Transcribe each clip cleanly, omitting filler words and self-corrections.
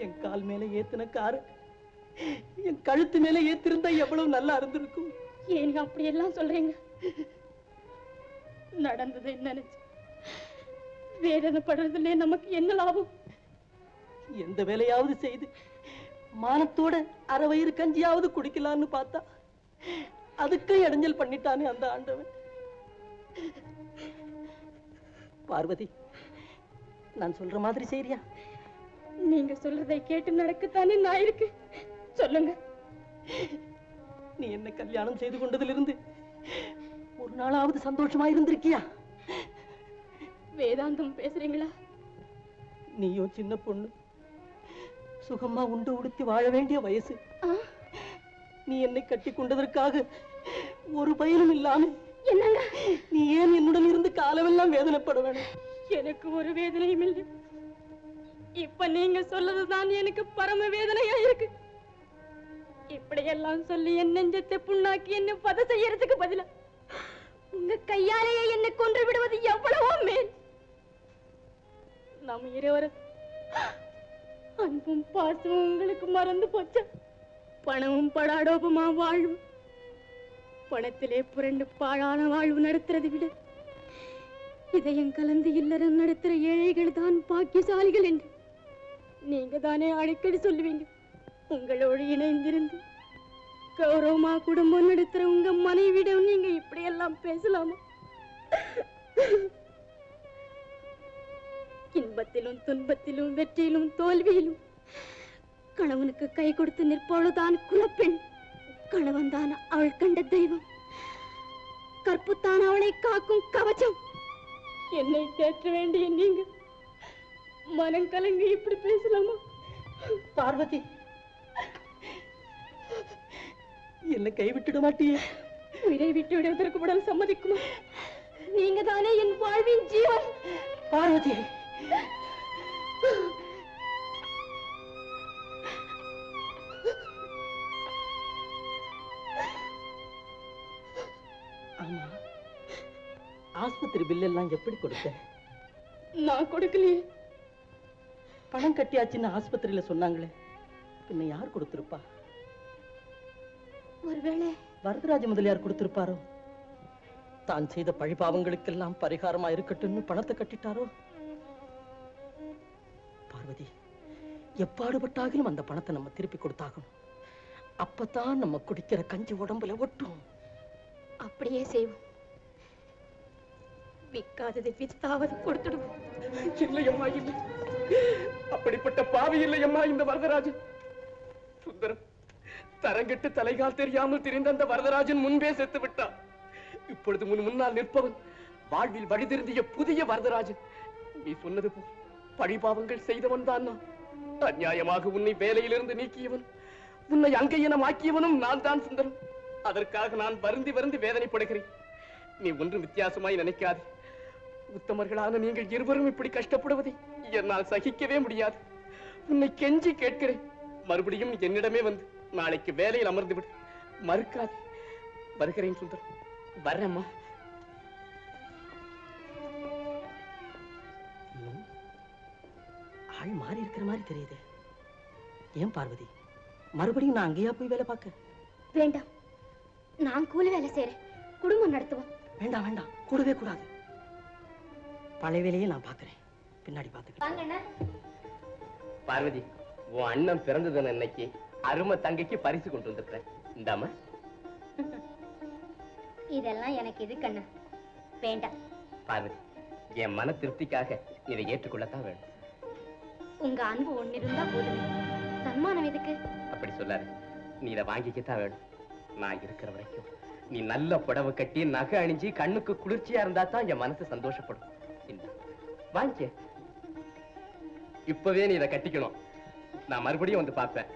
என் கால் மேல ஏத்தின காரு என் கழுத்து மேல ஏத்திருந்தா எவ்வளவு நல்லா இருந்திருக்கும். ஏங்க அப்படி எல்லாம் சொல்றீங்க? நடந்ததை நினைச்சு வேதனைப்படுறதுல நமக்கு என்ன லாபம்? எந்த வேலையாவது செய்து மானத்தோட அரை வயிறு கஞ்சியாவது குடிக்கலான்னு பார்த்தா அதுக்கு இடைஞ்சல் பண்ணிட்டானே அந்த ஆண்டவன். பார்வதி, நான் சொல்ற மாதிரி செய்றியா? நீங்க சொல்றதை கேட்டு நடக்கத்தானே நான் இருக்கு. சொல்லுங்க. நீ என்ன கல்யாணம் செய்து கொண்டதிலிருந்து ஒரு நாளாவது சந்தோஷமா இருந்திருக்கியா? வேதாந்தம் பேசுறீங்களா? நீயும் சின்ன பொண்ணு, சுகமா உண்டு உடுத்தி வாழ வேண்டிய வயசு. நீ என்னை கட்டி கொண்டதற்காக ஒரு பயனும் இல்லாம என்னங்க நீ ஏன் என்னுடன் இருந்து காலமெல்லாம் வேதனைப்பட வேணும்? எனக்கு ஒரு வேதனையும் இல்லை. இப்ப நீங்க சொல்லதுதான் எனக்கு பரம வேதனையா இருக்கு. இப்படியெல்லாம் சொல்லி என் நெஞ்சத்தை புண்ணாக்கி என்ன பத செய்யறதுக்கு பதிலா உங்க கையாலேயே என்னை கொன்று விடுவது எவ்வளவோ மேல். நம்ம இருவரும் அன்பும் பாசமும் உங்களுக்கு மறந்து போச்சா? பணமும் படாடோபமா வாழ்வு, பணத்திலே புரண்டு பாழான வாழ்வு நடத்துறது விட இதயம் கலந்து இல்லறம் நடத்துற ஏழைகள் தான் பாக்கியசாலிகள் என்று நீங்க தானே அடிக்கடி சொல்லுவீங்க. உங்களோடு இணைந்திருந்து கௌரவமா குடும்பம் நடத்துற உங்க மனைவிடம் நீங்க இப்படி எல்லாம் பேசலாமா? இன்பத்திலும் துன்பத்திலும் வெற்றியிலும் தோல்வியிலும் கணவனுக்கு கை கொடுத்து நிற்பவளுதான் குலப்பெண். கணவன் தான் அவள் கண்ட தெய்வம். கற்புத்தான் அவளை காக்கும் கவச்சம். என்னை தேற்ற வேண்டிய நீங்க மனம் கலங்கி இப்படி பேசலாமா? பார்வதி, என்னை கைவிட்டுட மாட்டியே? உயிரை விட்டு விடுவதற்கு உடல் சம்மதிக்குமா? நீங்க தானே என் வாழ்வின் ஜீவன். பார்வதி, ஆமா, ஆஸ்பத்திரி பில் எல்லாம் எப்படி கொடுத்த? நான் கொடுக்கலையே. பணம் கட்டியாச்சுன்னு ஆஸ்பத்திரியில சொன்னாங்களே, பின்ன யார் கொடுத்திருப்பா? ஒருவேளை வரதராஜ முதலியார் கொடுத்திருப்பாரோ? தான் செய்த பழிபாவங்களுக்கெல்லாம் பரிகாரமா இருக்கட்டும்னு பணத்தை கட்டிட்டாரோ? பார்வதி, எப்பாடுபட்டாகிலும் அந்த பணத்தை நம்ம திருப்பி கொடுத்தாகணும். அப்பதான் நம்ம குடிக்கிற கஞ்சி உடம்புல ஒட்டும். அப்படியே செய்வோம். விற்காதது வித்தாவது கொடுத்துடுவோம். இல்லையம்மா, இல்லை. அப்படிப்பட்ட பாவி இல்லையம்மா இந்த வரதராஜன். சுந்தரம் தரங்கெட்டு தலைகால் தெரியாமல் திரிந்த அந்த வரதராஜன் முன்பே செத்து விட்டான். இப்பொழுது முன்னால் நிற்பவன் வாழ்வில் வழிதிருந்திய புதிய வரதராஜன். நீ சொன்னது போல் பழிபாவங்கள் செய்தவன் தான் நான். அநியாயமாக உன்னை வேலையிலிருந்து நீக்கியவன், உன்னை அங்கையனமாக்கியவனும் நான் தான் சுந்தரம். அதற்காக நான் வருந்தி வருந்தி வேதனைப்படுகிறேன். நீ ஒன்றும் வித்தியாசமாய் நினைக்காது. உத்தமர்களான நீங்கள் இருவரும் இப்படி கஷ்டப்படுவதை என்னால் சகிக்கவே முடியாது. உன்னை கெஞ்சி கேட்கிறேன், மறுபடியும் என்னிடமே வந்து நாளைக்கு வேலையில் அமர்ந்து விடு. மறுக்காது. வருகிறேன் சுந்தரம். வர்றேம்மா. ஆள் மாறி இருக்கிற மாதிரி தெரியுது. ஏன் பார்வதி, மறுபடியும் நான் அங்கேயா போய் வேலை பார்க்க? வேண்டாம், நான் கூலி வேலை செய்றேன். குடும்பம் நடத்துவோம். வேண்டாம் வேண்டாம், கூடவே கூடாது. பழைய வேலையை நான் பார்க்கிறேன், பின்னாடி பார்த்துக்கிறேன். பார்வதி, உன் அண்ணன் பிறந்தது அன்னைக்கு அருமை தங்கைக்கு பரிசு கொண்டு வந்திருக்கிறேன். இந்தாமா. இதெல்லாம் எனக்கு இது கண்ணா, வேண்டாம். பார்வதி, என் மன திருப்திக்காக இதை ஏற்றுக்கொள்ளத்தான் வேணும். உங்க அன்பு ஒண்ணு இருந்தா போதுமே, சன்மானம் எதுக்கு? அப்படி சொல்லாரு. நீ இதை வாங்கிக்கத்தான் வேணும். நான் இருக்கிற வரைக்கும் நீ நல்ல புடவை கட்டி நகை அணிஞ்சு கண்ணுக்கு குளிர்ச்சியா இருந்தா தான் என் மனசு சந்தோஷப்படும். வாங்கிக்க. இப்பவே நீ இதை கட்டிக்கணும். நான் மறுபடியும் வந்து பார்ப்பேன்.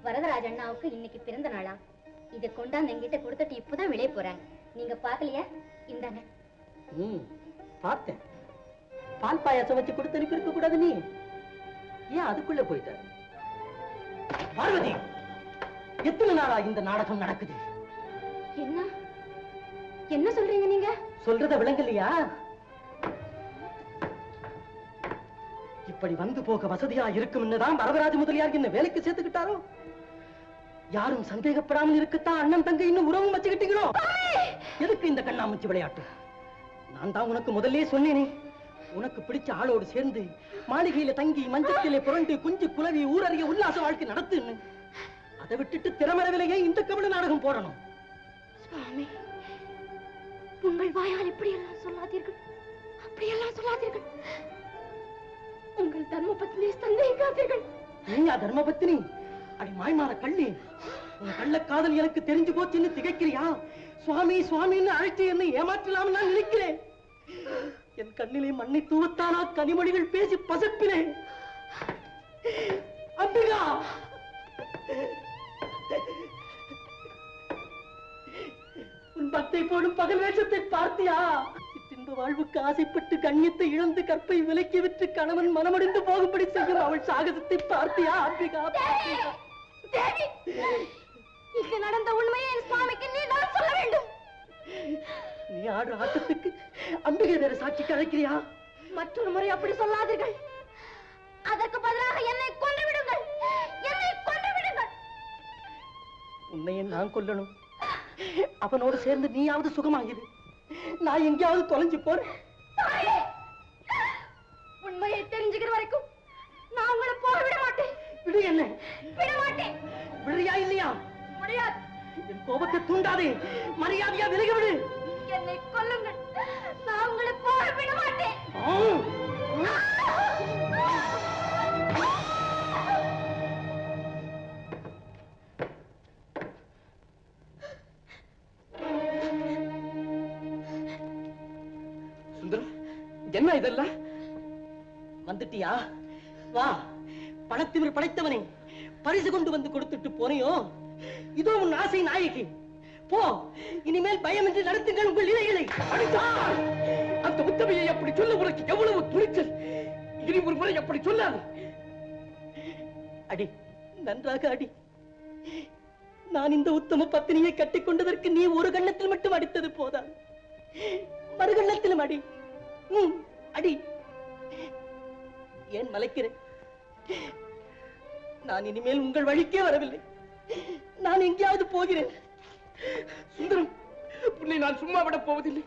வரதராஜ அண்ணாவுக்கு இன்னைக்கு பிறந்த நாளா? இதை கொண்டாந்து எங்கிட்ட கொடுத்துட்டு இப்பதான் வெளியே போறாங்க. நீங்க பாக்கலையா? இந்தாங்க. பார்த்தேன். பால் பாயாசம் வச்சு கொடுத்து அனுப்பி இருக்க கூடாது நீ. ஏன் அதுக்குள்ள போயிட்ட? பார்வதி, எத்தனை நாளா இந்த நாடகம் நடக்குது? என்ன என்ன சொல்றீங்க நீங்க? சொல்றத விளங்கலையா? இப்படி வந்து போக வசதியா இருக்கும்னுதான் வரதராஜ முதலியார் என்ன வேலைக்கு சேர்த்துக்கிட்டாரோ? யாரும் சந்தேகப்படாமல் இருக்கத்தான் அண்ணன் தங்கை இன்னும் உறவும் வச்சுக்கிட்டீங்களோ? எதுக்கு இந்த கண்ணாமூச்சி விளையாட்டு? நான் தான் உனக்கு முதல்ல சொன்னேனே, உனக்கு பிடிச்ச ஆளோடு சேர்ந்து மாளிகையில தங்கி மஞ்சத்திலே புரண்டு குஞ்சு குலவி ஊரறிய உல்லாச வாழ்க்கை நடத்துன்னு. அதை விட்டுட்டு திறமரவிலேயே இந்த கபட நாடகம் போடணும். சுவாமி, உங்கள் வாயால் இப்படியெல்லாம் சொல்லாதீர்கள், அப்படியெல்லாம் சொல்லாதீர்கள். உங்கள் தர்மபத்தினியை சந்தேகிக்காதீர்கள். நீயா தர்மபத்தினி? அடி மாய்மார கள்ளி, உன் கள்ள காதல் எனக்கு தெரிஞ்சு போச்சுன்னு திகைக்கிறியா? சுவாமி சுவாமின்னு அழைச்சு என்னை ஏமாற்றலாம் நான் நினைக்கிறேன். என் கண்ணிலே மண்ணை தூவத்தானா கனிமொழிகள் பேசி பசப்பினேன். அம்பிகா, உன் பத்தை போடும் பகல் வேஷத்தை பார்த்தியா? இன்ப வாழ்வுக்கு ஆசைப்பட்டு கண்ணியத்தை இழந்து கற்பை விலக்கி விட்டு கணவன் மனமடிந்து போகும்படி செய்யும் அவள் சாகசத்தை பார்த்தியா? அம்பிகா, தேவி, இங்கு நடந்த உண்மையை என் சுவாமிக்கு நீ தான் சொல்ல வேண்டும். நீ ஆடுற ஆட்டத்துக்கு அம்பிகை வேற சாட்சிக்கு அழைக்கிறியா? மற்றொரு முறை அப்படி சொல்லாதீர்கள். அதற்கு பதிலாக என்னை கொன்று விடுங்கள், என்னை கொன்று விடுங்கள். உன்னையே நான் கொல்லணும். அவனோடு சேர்ந்து நீயாவது சுகமாகிடு. நான் எங்கேயாவது தொலைஞ்சு போறேன். உண்மையை தெரிஞ்சுக்கிற வரைக்கும் நான் உங்களை போக விட மாட்டேன். விடு என்ன? விட மாட்டேன். விடுறியா இல்லையா? முடியாது. என் கோபத்தை தூண்டாதே, மரியாதையா விலகி விடு. என்னை கொல்லுங்கள், நான் உங்களை போக விட மாட்டேன். சுந்தரம், என்ன இதெல்லாம்? வந்துட்டியா? வா, பணத்திமிர் படைத்தவனே, பரிசு கொண்டு வந்து கொடுத்துட்டு போனையோ? இதோ உன் ஆசை நாயகி. போ, இனிமேல் பயமின்றி நடத்துங்கள் உங்கள் இலைகளை. அந்த உத்தமையை அப்படி சொல்ல உனக்கு எவ்வளவு துணிச்சல்! இனி ஒரு முறை அப்படி சொல்லாது. அடி, நன்றாக அடி. நான் இந்த உத்தம பத்தினியை கட்டிக் கொண்டதற்கு நீ ஒரு கண்ணத்தில் மட்டும் அடித்தது போதாது, மறுகண்ணத்திலும் அடி. அடி. ஏன் மலைக்கிறேன்? நான் இனிமேல் உங்கள் வழிக்கே வரவில்லை. நான் எங்கேயாவது போகிறேன். சுந்தரம், உன்னை நான் சும்மா விட போவதில்லை.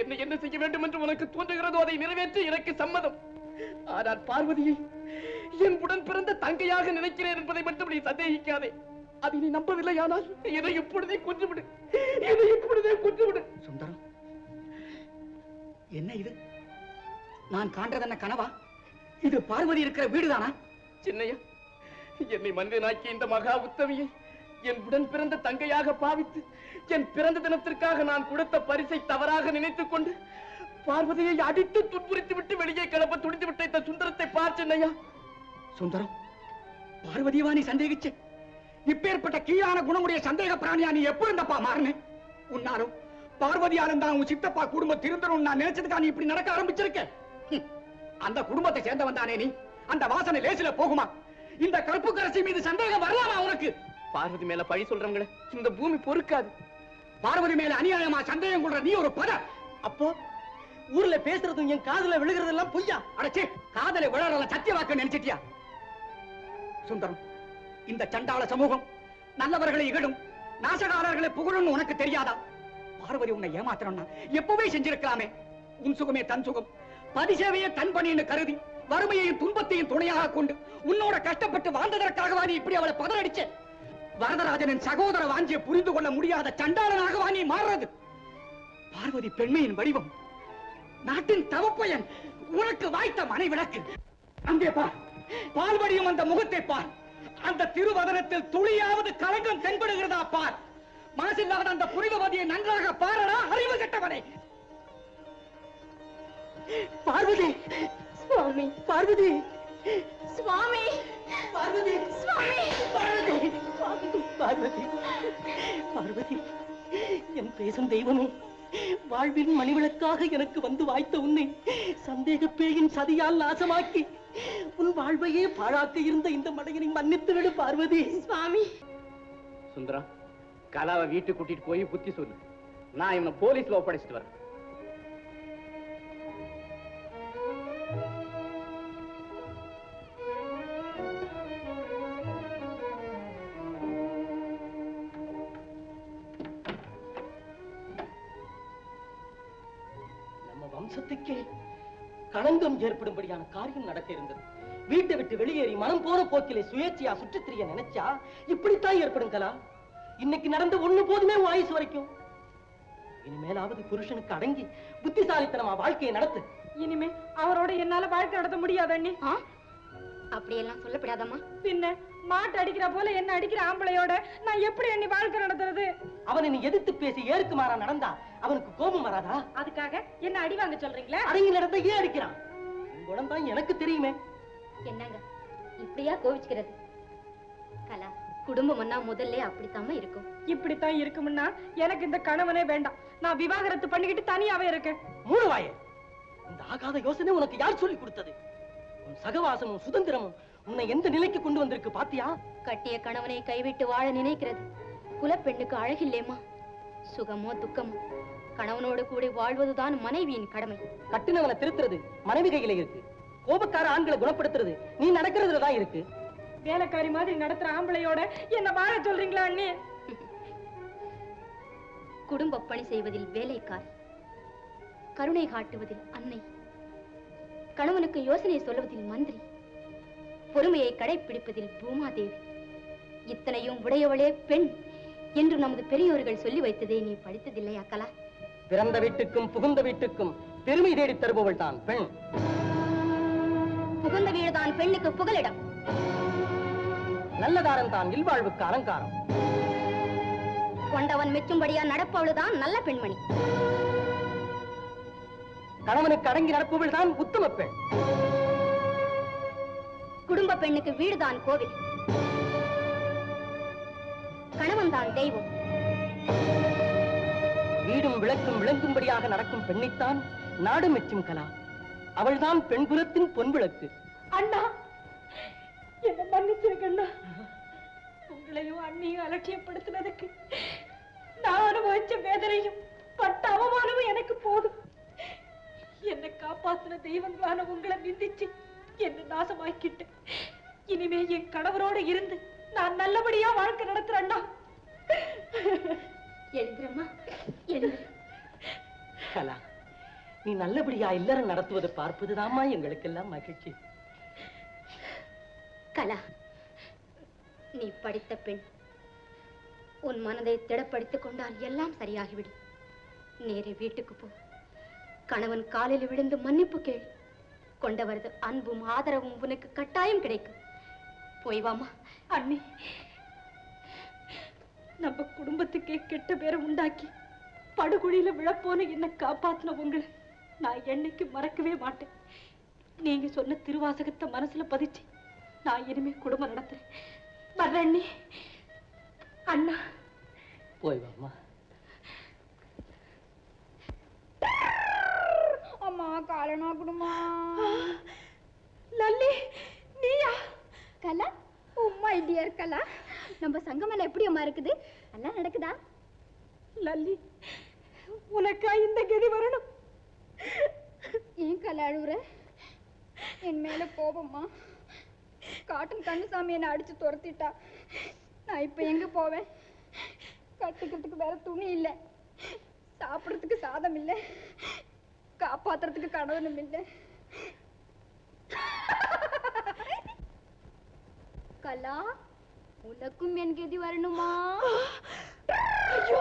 என்ன என்ன செய்ய வேண்டும் என்று உனக்கு தோன்றுகிறதோ அதை நிறைவேற்ற எனக்கு சம்மதம். ஆனால் பார்வதியை என் உடன் பிறந்த தங்கையாக நினைக்கிறேன் என்பதை மட்டும் நீ சந்தேகிக்காதே. அதை நீ நம்பவில்லையானால் என்னை இப்பொழுதே கொன்றுவிடு, என்னை இப்பொழுதே கொன்றுவிடு. சுந்தரம், என்ன இது? நான் காண்றதென்ன கனவா? இது பார்வதி இருக்கிற வீடுதானா? சின்னையா, என்னை மனிதனாக்கி இந்த மகா உத்தமியை என் உடன் பிறந்த தங்கையாக பாவித்து என் பிறந்த தினத்திற்காக நான் கொடுத்த பரிசை தவறாக நினைத்துக் கொண்டு பார்வதியை அடித்து துன்புறுத்தி விட்டு வெளியே கிளப்ப துடித்து விட்ட இந்த சுந்தரத்தை பார் சின்னையா. சுந்தரம், பார்வதியவா நீ சந்தேகிச்ச? இப்பேற்பட்ட கீழான குணமுடைய சந்தேக பிராணியா நீ எப்ப இருந்தப்பா மாறின? உன்னாலும் பார்வதியாலும் தான் உன் சித்தப்பா குடும்பம் திருந்தரும் நான் நினைச்சதுக்கா நீ இப்படி நடக்க ஆரம்பிச்சிருக்க? அந்த குடும்பத்தை சேர்ந்தவன் தானே நீ. அந்த வாசனை லேசில போகுமா? இந்த கற்புக்கரசி மீது சந்தேகம் வரலாமா உனக்கு? பார்வதி மேல பழி சொல்றவங்கள இந்த பூமி பொறுக்காது. பார்வதி மேல அநியாயமா சந்தேகம் கொள்ற நீ ஒரு பத. அப்போ ஊர்ல பேசுறதும் என் காதுல விழுகிறதெல்லாம் பொய்யா? அடச்சே, காதலை விழறல சத்திய வாக்கு நினைச்சிட்டியா? சுந்தரம், இந்த சண்டாள சமூகம் நல்லவர்களை இகழும், நாசகாரர்களை புகழும் உனக்கு தெரியாதா? பார்வதி உன்னை ஏமாத்தணும்னா எப்பவே செஞ்சிருக்கலாமே. உன் சுகமே தன் சுகம், பதிசேவையே தன் பணின்னு கருதி வறுமையையும் துன்பத்தையும் துணையாக கொண்டு உன்னோட கஷ்டப்பட்டு வாழ்ந்ததற்காகவா நீ இப்படி அவளை பதறடிச்ச? வரதராஜனின் சகோதர வாஞ்சியை புரிந்து கொள்ள முடியாத சண்டாளனாகவா நீ மாறுறது? பார்வதி பெண்மையின் வடிவம், நாட்டின் தவப்பயன், உனக்கு வாய்த்த மனைவிளக்கு. அங்கே பார், பால்வடியும் அந்த முகத்தை பார். அந்த திருவதனத்தில் துளியாவது கலங்கம் தென்படுகிறதா பார். மனசில்லாத அந்த புனிதவதியை நன்றாக பாரடா அறிவு கெட்டவனே. பார்வதி, சுவாமி, பார்வதி, சுவாமி, பார்வதி, சுவாமி, பார்வதி, பார்வதி, பார்வதி, என் பேசும் தெய்வமே, வாழ்வின் மணிவிளக்காக எனக்கு வந்து வாய்த்த உன்னை சந்தேக பேயின் சதியால் நாசமாக்கி உன் வாழ்வையே பாழாக்க இருந்த இந்த மடையனை மன்னித்து விடு பார்வதி. சுவாமி. சுந்தரம், கலாவை வீட்டுக்கு கூட்டிட்டு போய் புத்தி சொல்லு. நான் இவனை போலீஸ்ல ஒப்படைச்சிட்டு வரேன். வம்சத்துக்கே களங்கம் ஏற்படும்படியான காரியம் நடக்க இருந்தது. வீட்டை விட்டு வெளியேறி மனம் போன போக்கிலே சுயேட்சையா சுற்றித் திரிய நினைச்சா இப்படித்தான் ஏற்படும் கலா. இன்னைக்கு நடந்த ஒண்ணு போதுமே ஆயுசு வரைக்கும். இனிமேலாவது புருஷனுக்கு அடங்கி புத்திசாலித்தனமா வாழ்க்கையை நடத்து. இனிமே அவரோட என்னால வாழ்க்கை நடத்த முடியாது அண்ணி. அப்படியெல்லாம் சொல்லப்படாதம்மா. பின்ன மாட்டு அடிக்கிற போல என்ன அடிக்கிற ஆம்பளையோட நான் எப்படி அண்ணி வாழ்க்கை நடத்துறது? அவனை நீ எதிர்த்து பேசி ஏற்கு மாறா நடந்தா அவனுக்கு கோபம் வராதா? அதுக்காக என்ன அடி வாங்க சொல்றீங்களா? அடங்கி நடந்த ஏன் அடிக்கிறான்? உன் தான் எனக்கு தெரியுமே. என்னங்க இப்படியா கோவிச்சுக்கிறது? கலா, குடும்பம்னா முதல்ல அப்படித்தாம இருக்கும். இப்படித்தான் இருக்கும்னா எனக்கு இந்த கணவனே வேண்டாம். நான் விவாகரத்து பண்ணிக்கிட்டு தனியாவே இருக்கேன். மூணு வாயே, இந்த ஆகாத யோசனை உனக்கு யார் சொல்லி கொடுத்தது? உன் சகவாசமும் சுதந்திரமும் உன்னை எந்த நிலைக்கு கொண்டு வந்திருக்கு பாத்தியா? கட்டிய கணவனை கைவிட்டு வாழ நினைக்கிறது குலப்பெண்ணுக்கு அழகில்லேமா. சுகமோ துக்கமோ கணவனோடு கூட வாழ்வதுதான் மனைவியின் கடமை. கட்டினவனை திருத்துறது மனைவி கையில இருக்கு. கோபக்கார ஆண்களை குணப்படுத்துறது நீ நடக்கிறதுலதான் இருக்கு. வேலைக்காரி மாதிரி நடத்துற ஆம்பளையோட என்ன வாழ சொல்றீங்களா அண்ணி? குடும்ப பணி செய்வதில் வேலைக்காரி, கருணை காட்டுவதில் அன்னை, கணவனுக்கு யோசனை சொல்வதில் மந்திரி, பொறுமையை கடைபிடிப்பதில் பூமாதேவி. இத்தனையும் உடையவளே பெண் என்று நமது பெரியோர்கள் சொல்லி வைத்ததை நீ படித்ததில்லையா கலா? பிறந்த வீட்டுக்கும் புகுந்த வீட்டுக்கும் பெருமை தேடி தருபவள் தான் பெண். புகுந்த வீடுதான் பெண்ணுக்கு புகலிடம். நல்லதாரம் தான் இல்வாழ்வுக்கு அலங்காரம். கொண்டவன் மெச்சும்படியா நடப்பவளுதான் நல்ல பெண்மணி. கணவனுக்கு அடங்கி நடப்பவள் தான் உத்தம பெண். குடும்ப பெண்ணுக்கு வீடுதான் கோவில், கணவன் தான் தெய்வம். வீடும் விளக்கும் விளங்கும்படியாக நடக்கும் பெண்ணைத்தான் நாடு மெச்சும் கலா. அவள்தான் பெண் குலத்தின் பொன் விளக்கு. அண்ணா, என்ன மன்னிச்சிருக்கண்ணா. உங்களையும் அண்ணியும் அலட்சியப்படுத்தினதுக்கு நான் அனுபவிச்ச வேதனையும் பட்ட அவமானமும் எனக்கு போதும். என்னை காப்பாத்தின தெய்வங்களான உங்களை நிந்திச்சு என்ன நாசமாக்கிட்டு இனிமே என் கணவரோடு இருந்து நான் நல்லபடியா வாழ்க்கை நடத்துறேன்னா. எழுந்திரம்மா, எழுந்திர. கலா, நீ நல்லபடியா இல்லறம் நடத்துவதை பார்ப்பதுதாம்மா எங்களுக்கெல்லாம் மகிழ்ச்சி. கலா, நீ படித்த பெண். உன் மனதை திடப்படுத்திக் கொண்டால் எல்லாம் சரியாகிவிடும். நேரே வீட்டுக்கு போ. கணவன் காலில் விழுந்து மன்னிப்பு கேள். கொண்டவரது அன்பும் ஆதரவும் உனக்கு கட்டாயம் கிடைக்கும். போய் வாமா. அண்ணி, நம்ம குடும்பத்துக்கே கெட்ட பேரை உண்டாக்கி படுகுழியில விழப்போன என்ன காப்பாத்தின உங்களை நான் என்னைக்கு மறக்கவே மாட்டேன். நீங்க சொன்ன திருவாசகத்தை மனசுல பதிச்சு நான் இனிமே குடும்பம் நடத்துறேன். வர்றேன் அண்ணி. அண்ணா, போய் வாமா. அம்மா காலனா குடுமா. லல்லி, நீயா? கலா, உம்மா டியர் கலா, நம்ம சங்கமல எப்படி அம்மா இருக்குது? எல்லாம் நடக்குதா? லல்லி, உனக்கா இந்த கதி வரணும்? ஏன் கலா அழுவுற? என் மேல கோபமா? காட்டன் கண்ணுசாமி என்னை அடிச்சு துரத்திட்டா. நான் இப்ப எங்க போவேன்? கட்டுக்கிறதுக்கு வேற துணி இல்லை, சாப்பிடறதுக்கு சாதம் இல்லை, காப்பாத்துறதுக்கு கணவனும் இல்லை. கலா, உனக்கும் என் கதி வரணுமா? ஐயோ,